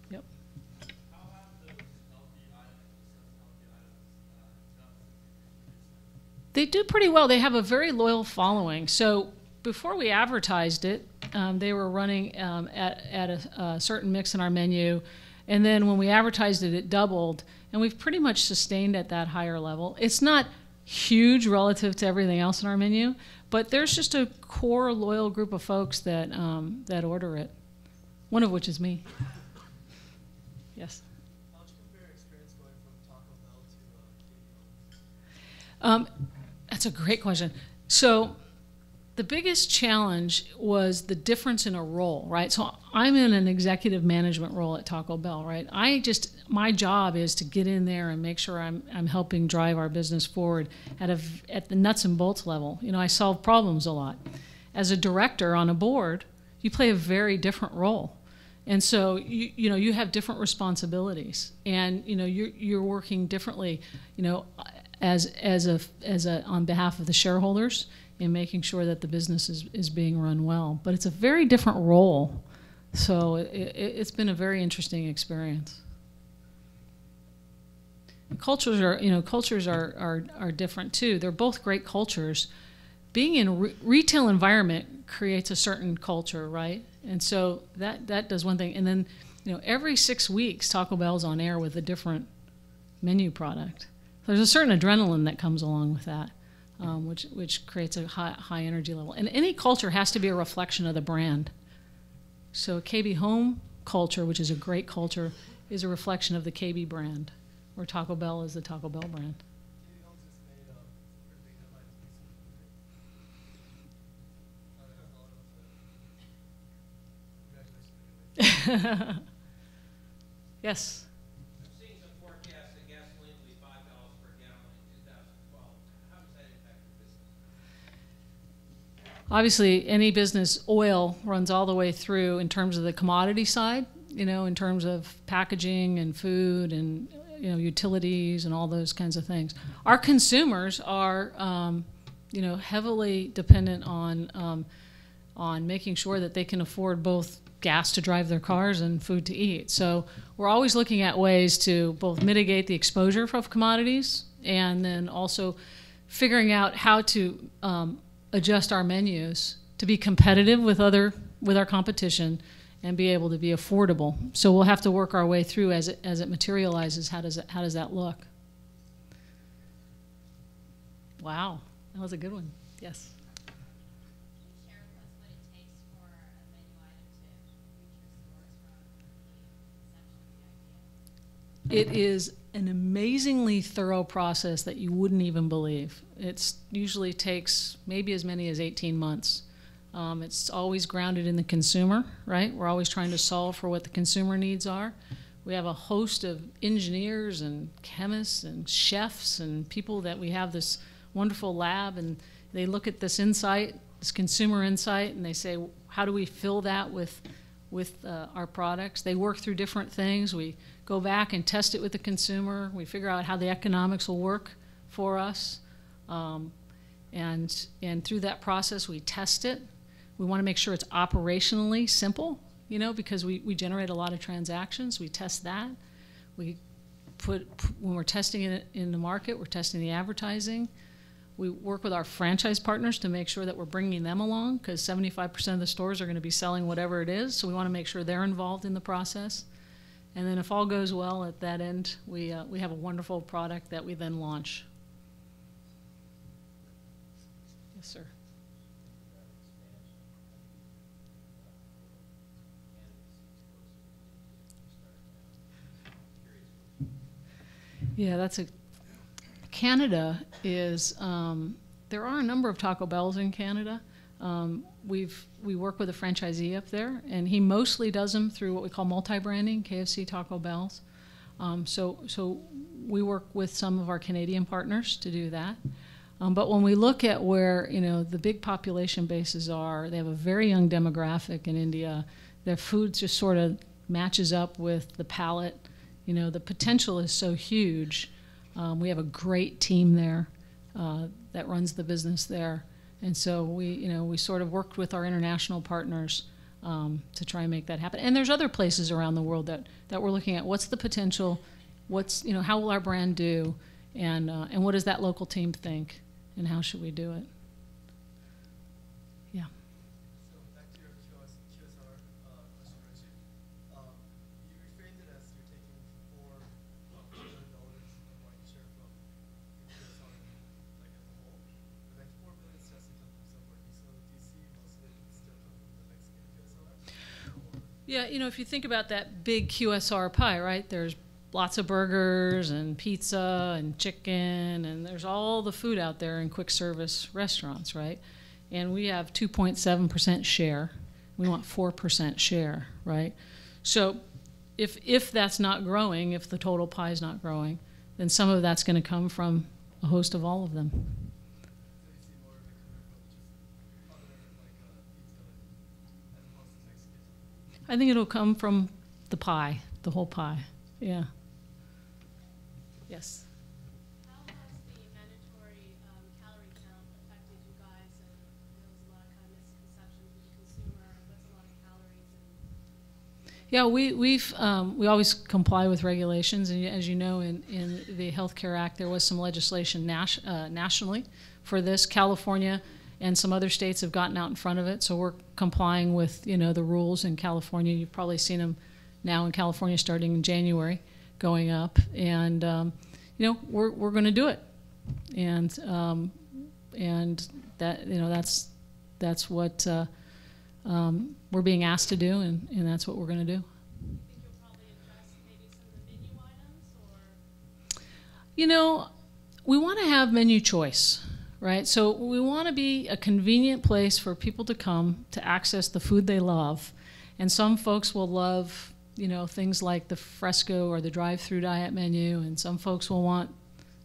Yep. They do pretty well. They have a very loyal following. So before we advertised it, they were running at a certain mix in our menu. And then when we advertised it, it doubled. And we've pretty much sustained at that higher level. It's not huge relative to everything else in our menu, but there's just a core loyal group of folks that, that order it, one of which is me. Yes? How would you compare your experience going from Taco Bell to That's a great question. So the biggest challenge was the difference in a role, right? So I'm in an executive management role at Taco Bell, right? My job is to get in there and make sure I'm helping drive our business forward at the nuts and bolts level. You know, I solve problems a lot. As a director on a board, you play a very different role. And so you have different responsibilities, and you're working differently, as on behalf of the shareholders in making sure that the business is being run well. But it's a very different role, so it's been a very interesting experience. And cultures are different too. They're both great cultures. Being in a retail environment creates a certain culture, right? And so that does one thing. And then, every 6 weeks, Taco Bell's on air with a different menu product. There's a certain adrenaline that comes along with that, which creates a high energy level. And any culture has to be a reflection of the brand. So KB Home culture, which is a great culture, is a reflection of the KB brand, where Taco Bell is the Taco Bell brand. Yes. I'm seeing some forecasts that gasoline will be $5 per gallon in 2012. How does that impact the business? Obviously, any business, oil runs all the way through in terms of the commodity side, in terms of packaging and food and utilities and all those kinds of things. Our consumers are, heavily dependent on making sure that they can afford both gas to drive their cars and food to eat. So we're always looking at ways to both mitigate the exposure of commodities and then also figuring out how to adjust our menus to be competitive with our competition and be able to be affordable. So we'll have to work our way through as it materializes. How does that look? Wow, that was a good one. Yes. It is an amazingly thorough process that you wouldn't even believe. It usually takes maybe as many as 18 months. It's always grounded in the consumer, right? We're always trying to solve for what the consumer needs are. We have a host of engineers and chemists and chefs and people that we have this wonderful lab, and they look at this insight, this consumer insight, and they say, how do we fill that with our products? They work through different things. We go back and test it with the consumer. We figure out how the economics will work for us. And through that process, we test it. We want to make sure it's operationally simple, because we generate a lot of transactions. We test that. When we're testing it in the market, we're testing the advertising. We work with our franchise partners to make sure that we're bringing them along, because 75% of the stores are going to be selling whatever it is, so we want to make sure they're involved in the process. And then if all goes well at that end, we have a wonderful product that we then launch. Yes, sir. Yeah, Canada is, there are a number of Taco Bells in Canada. We work with a franchisee up there, and he mostly does them through what we call multi-branding, KFC, Taco Bells. So we work with some of our Canadian partners to do that. But when we look at where the big population bases are, they have a very young demographic in India. Their food just sort of matches up with the palate. The potential is so huge. We have a great team there that runs the business there. And so we sort of worked with our international partners to try and make that happen. And there's other places around the world that we're looking at. What's the potential? How will our brand do? And what does that local team think? And how should we do it? Yeah. So back to your QSR question, Richie. You reframed it as you're taking $4 billion of market share from the QSR as a whole. But like $4 billion has to come from somewhere. So do you see most of it still come from the Mexican QSR? Yeah, if you think about that big QSR pie, right? There's lots of burgers and pizza and chicken, and there's all the food out there in quick service restaurants, right? And we have 2.7% share. We want 4% share, right? So if that's not growing, if the total pie is not growing, then some of that's going to come from a host of all of them. So you see more of it coming from just other like pizza as opposed to Mexican? I think it'll come from the pie, the whole pie. Yeah. Yes. How has the mandatory calorie count affected you guys? And there was a lot of kind of misconceptions with the consumer. What's a lot of calories? Yeah, we always comply with regulations, and as you know, in the Health Care Act, there was some legislation nationally for this. California and some other states have gotten out in front of it, so we're complying with the rules in California. You've probably seen them now in California starting in January, going up, and we're going to do it, and that that's what we're being asked to do, and that's what we're going to do. Think you'll probably address maybe some of the menu items, or? We want to have menu choice, right? So we want to be a convenient place for people to come to access the food they love, and some folks will love things like the fresco or the drive-through diet menu, and some folks will want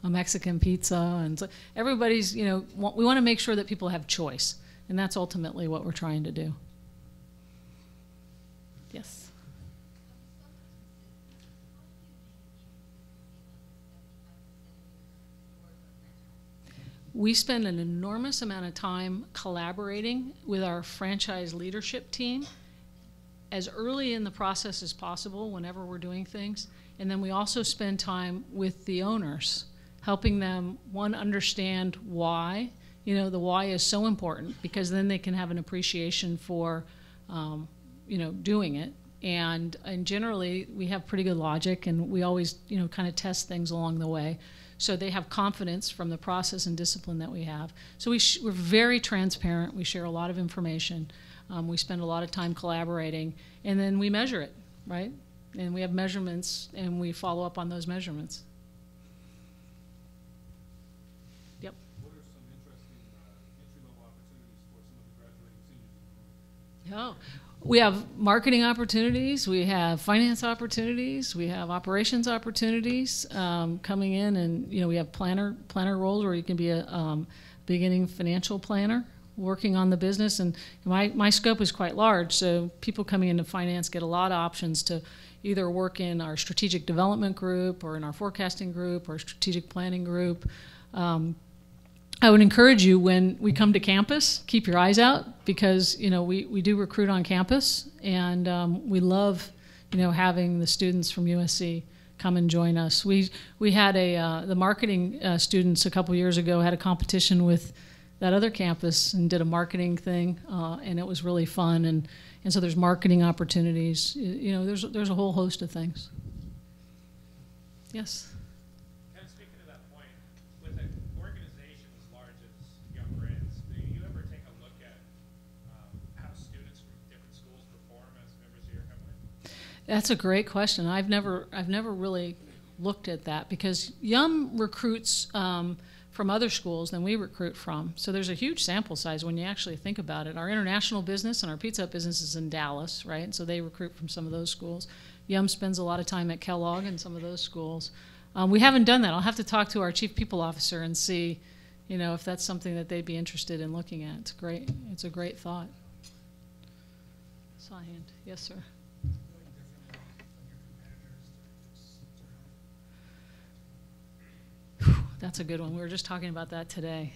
a Mexican pizza, and so everybody's we want to make sure that people have choice, and that's ultimately what we're trying to do. Yes. We spend an enormous amount of time collaborating with our franchise leadership team as early in the process as possible whenever we're doing things. And then we also spend time with the owners, helping them, one, understand why. The why is so important, because then they can have an appreciation for, doing it. And generally, we have pretty good logic, and we always, kind of test things along the way. So they have confidence from the process and discipline that we have. So we're very transparent. We share a lot of information. We spend a lot of time collaborating, and then we measure it, right? And we have measurements, and we follow up on those measurements. Yep. What are some interesting entry-level opportunities for some of the graduating seniors? We have marketing opportunities, we have finance opportunities, we have operations opportunities coming in, and we have planner roles where you can be a beginning financial planner working on the business, and my scope is quite large, so people coming into finance get a lot of options to either work in our strategic development group or in our forecasting group or strategic planning group. I would encourage you, when we come to campus, keep your eyes out, because we do recruit on campus, and we love having the students from USC come and join us. We had the marketing students a couple years ago had a competition with that other campus and did a marketing thing, and it was really fun. And so there's marketing opportunities. There's a whole host of things. Yes. That's a great question. I've never really looked at that, because Yum recruits from other schools than we recruit from. So there's a huge sample size when you actually think about it. Our international business and our Pizza Hut business is in Dallas, right? And so they recruit from some of those schools. Yum spends a lot of time at Kellogg and some of those schools. We haven't done that. I'll have to talk to our chief people officer and see, if that's something that they'd be interested in looking at. It's great. It's a great thought. Saw a hand. Yes, sir. That's a good one. We were just talking about that today.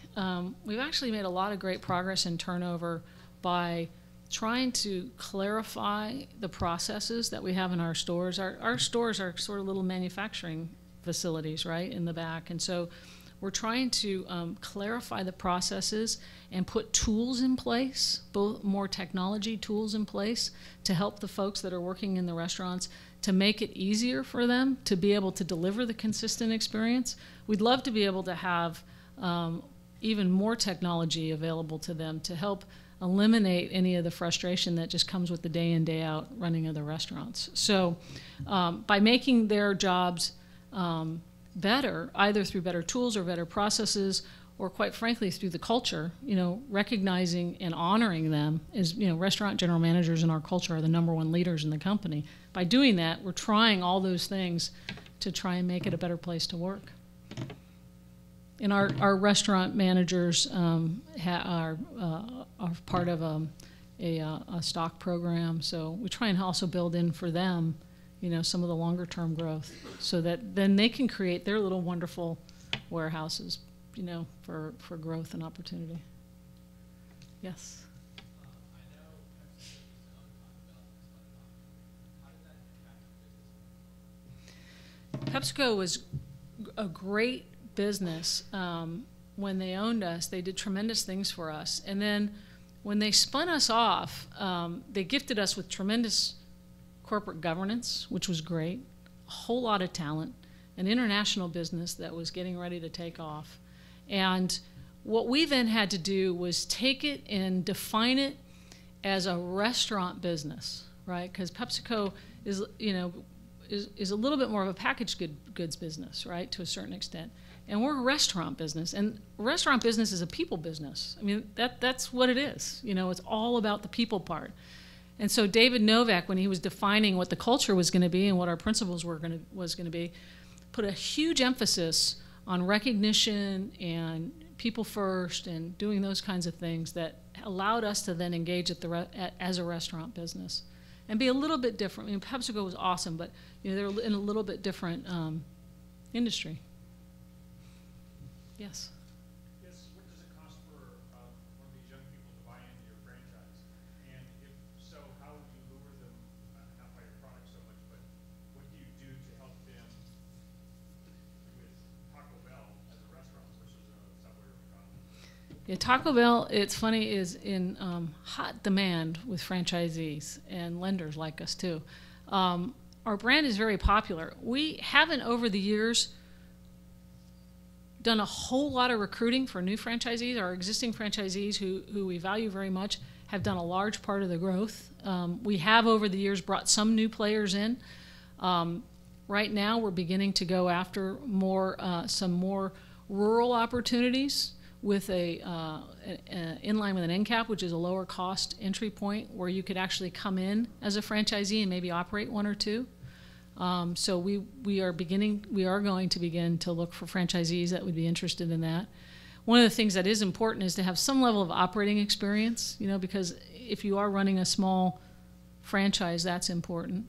We've actually made a lot of great progress in turnover by trying to clarify the processes that we have in our stores. Our stores are sort of little manufacturing facilities, right, in the back. And so we're trying to clarify the processes and put tools in place, both more technology tools in place, to help the folks that are working in the restaurants, to make it easier for them to be able to deliver the consistent experience. We'd love to be able to have even more technology available to them to help eliminate any of the frustration that just comes with the day in, day out running of the restaurants. So by making their jobs better, either through better tools or better processes, or quite frankly through the culture, recognizing and honoring them as, restaurant general managers in our culture are the #1 leaders in the company. By doing that, we're trying all those things to try and make it a better place to work. And our restaurant managers are part of a stock program. So we try and also build in for them, you know, some of the longer term growth, so that then they can create their little wonderful warehouses, you know, for growth and opportunity. Yes. PepsiCo was a great business. When they owned us, they did tremendous things for us. And then when they spun us off, they gifted us with tremendous corporate governance, which was great, a whole lot of talent, an international business that was getting ready to take off. And what we then had to do was take it and define it as a restaurant business, right? Because PepsiCo is, you know, is a little bit more of a packaged goods business, right, to a certain extent. And we're a restaurant business, and restaurant business is a people business. I mean, that's what it is. You know, it's all about the people part. And so David Novak, when he was defining what the culture was going to be and what our principles was going to be, put a huge emphasis on recognition and people first and doing those kinds of things that allowed us to then engage as a restaurant business and be a little bit different. I mean, PepsiCo was awesome, but you know, they're in a little bit different industry. Yes. Yes. What does it cost for one of these young people to buy into your franchise? And if so, how would you lure them, not by your product so much, but what do you do to help them with Taco Bell as a restaurant versus a Subway or McDonald's? Yeah, Taco Bell, it's funny, is in hot demand with franchisees and lenders like us too. Our brand is very popular. We haven't over the years done a whole lot of recruiting for new franchisees. Our existing franchisees, who we value very much, have done a large part of the growth. We have over the years brought some new players in. Right now we're beginning to go after some more rural opportunities with in line with an end cap, which is a lower cost entry point where you could actually come in as a franchisee and maybe operate one or two. So we are going to begin to look for franchisees that would be interested in that. One of the things that is important is to have some level of operating experience, you know, because if you are running a small franchise, that's important.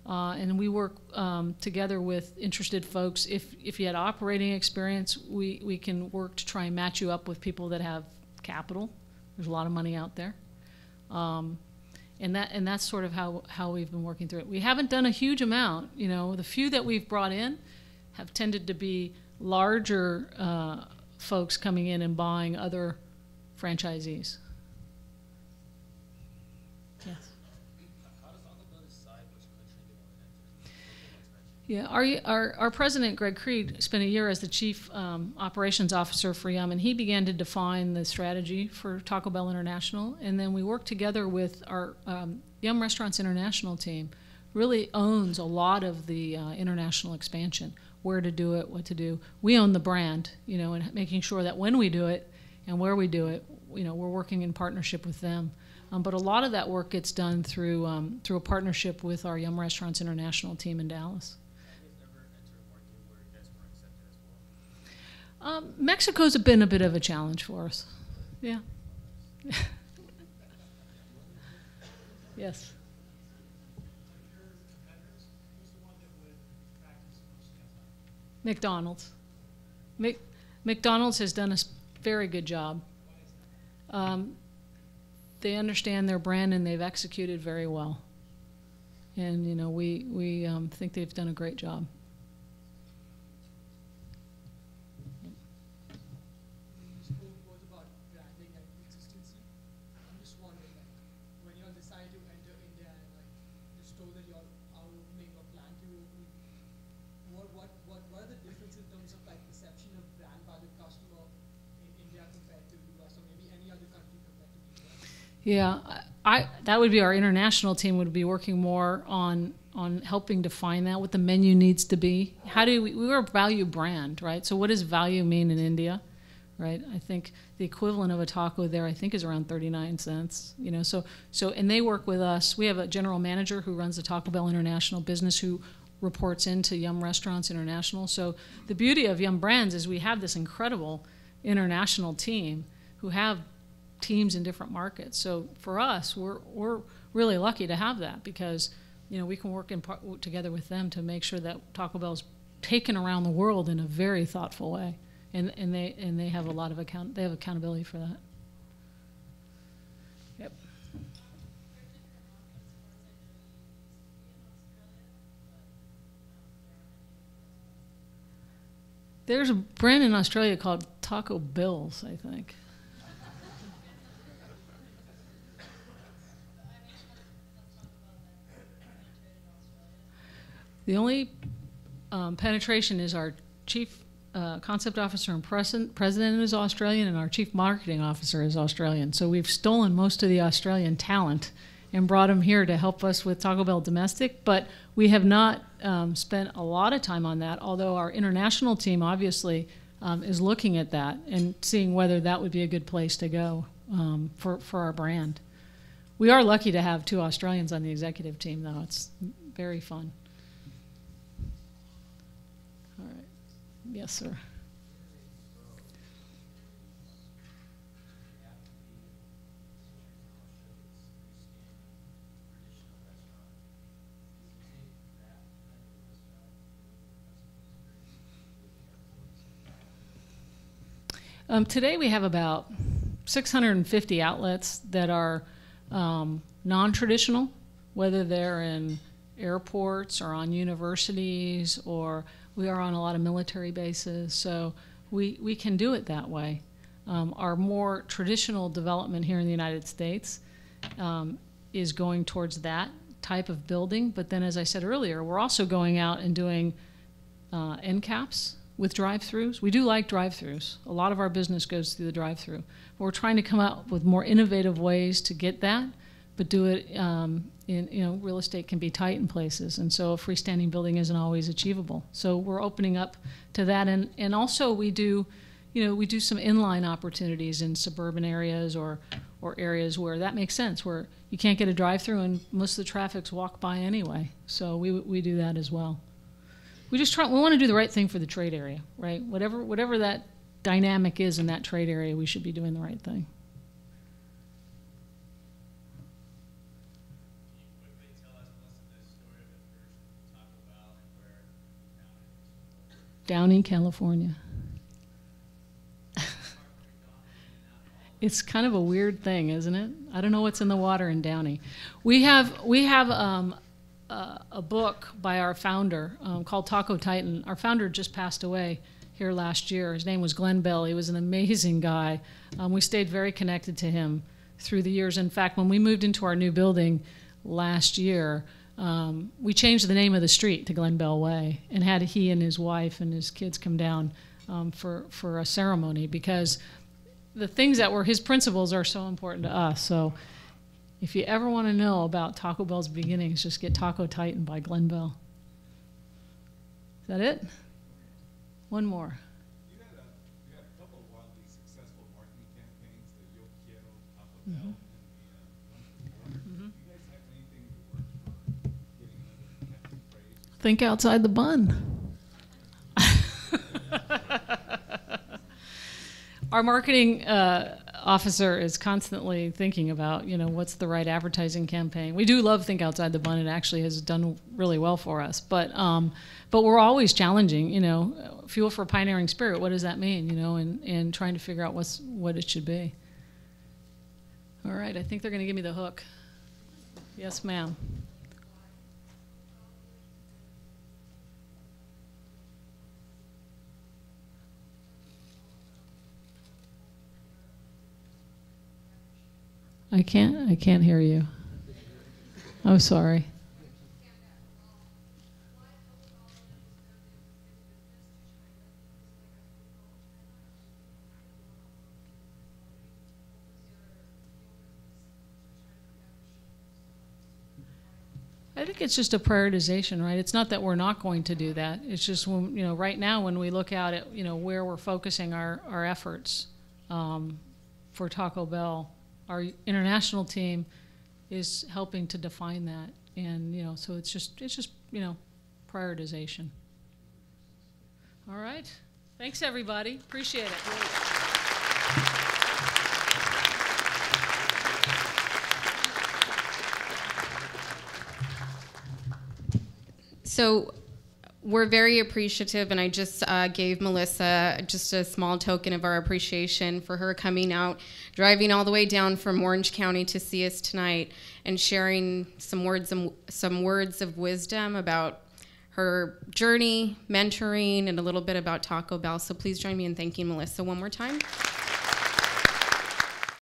And we work together with interested folks. If you had operating experience, we can work to try and match you up with people that have capital. There's a lot of money out there. And that's sort of how we've been working through it. We haven't done a huge amount. You know, the few that we've brought in have tended to be larger folks coming in and buying other franchisees. Yes. Yeah, our president, Greg Creed, spent a year as the chief operations officer for Yum, and he began to define the strategy for Taco Bell International. And then we worked together with our Yum Restaurants International team. Really owns a lot of the international expansion, where to do it, what to do. We own the brand, you know, and making sure that when we do it and where we do it, you know, we're working in partnership with them. But a lot of that work gets done through a partnership with our Yum Restaurants International team in Dallas. Mexico's been a bit of a challenge for us. Yeah. Yes. McDonald's. McDonald's has done a very good job. They understand their brand and they've executed very well. And you know, we think they've done a great job. Yeah, that would be our international team would be working more on helping define that, what the menu needs to be. How do we're a value brand, right? So what does value mean in India, right? I think the equivalent of a taco there, I think, is around 39 cents. You know, so and they work with us. We have a general manager who runs the Taco Bell International business who reports into Yum Restaurants International. So the beauty of Yum Brands is we have this incredible international team who have teams in different markets. So for us, we're really lucky to have that because, you know, we can work together with them to make sure that Taco Bell's taken around the world in a very thoughtful way, and they have a lot of accountability for that. Yep. There's a brand in Australia called Taco Bell's, I think. The only penetration is our chief concept officer and president is Australian, and our chief marketing officer is Australian. So we've stolen most of the Australian talent and brought them here to help us with Taco Bell domestic, but we have not spent a lot of time on that, although our international team obviously is looking at that and seeing whether that would be a good place to go for our brand. We are lucky to have 2 Australians on the executive team, though. It's very fun. All right. Yes, sir. Today we have about 650 outlets that are non-traditional, whether they're in airports or on universities, or we are on a lot of military bases, so we can do it that way. Our more traditional development here in the United States is going towards that type of building, but then as I said earlier, we're also going out and doing end caps with drive-thrus. We do like drive-thrus. A lot of our business goes through the drive-thru. But we're trying to come out with more innovative ways to get that, but do it real estate can be tight in places, and so a freestanding building isn't always achievable. So we're opening up to that, and also we do some inline opportunities in suburban areas or areas where that makes sense, where you can't get a drive-thru and most of the traffic's walk by anyway. So we do that as well. We want to do the right thing for the trade area, right? Whatever that dynamic is in that trade area, we should be doing the right thing. Can you quickly tell us the story of the first Taco Bell and where it was? Downey, California. It's kind of a weird thing, isn't it? I don't know what's in the water in Downey. We have a book by our founder called Taco Titan. Our founder just passed away here last year. His name was Glenn Bell. He was an amazing guy. We stayed very connected to him through the years. In fact, when we moved into our new building last year, we changed the name of the street to Glenn Bell Way and had he and his wife and his kids come down for a ceremony, because the things that were his principles are so important to us. So if you ever want to know about Taco Bell's beginnings, just get Taco Titan by Glenn Bell. Is that it? One more. You had a couple of wildly successful marketing campaigns, the Yo Quiero Taco Bell and the One for One. Do you guys have anything that works for getting the praise? Think outside the bun. Our marketing officer is constantly thinking about, what's the right advertising campaign. We do love Think Outside the Bun. It actually has done really well for us. But we're always challenging, fuel for a pioneering spirit. What does that mean, and trying to figure out what it should be. All right, I think they're going to give me the hook. Yes, ma'am. I can't hear you. I'm sorry. I think it's just a prioritization, right? It's not that we're not going to do that. It's just when, right now when we look out at, where we're focusing our efforts for Taco Bell, our international team is helping to define that, and so it's just prioritization. All right, thanks everybody, appreciate it. So we're very appreciative, and I just gave Melissa just a small token of our appreciation for her coming out, driving all the way down from Orange County to see us tonight, and sharing some words of wisdom about her journey, mentoring, and a little bit about Taco Bell. So please join me in thanking Melissa one more time.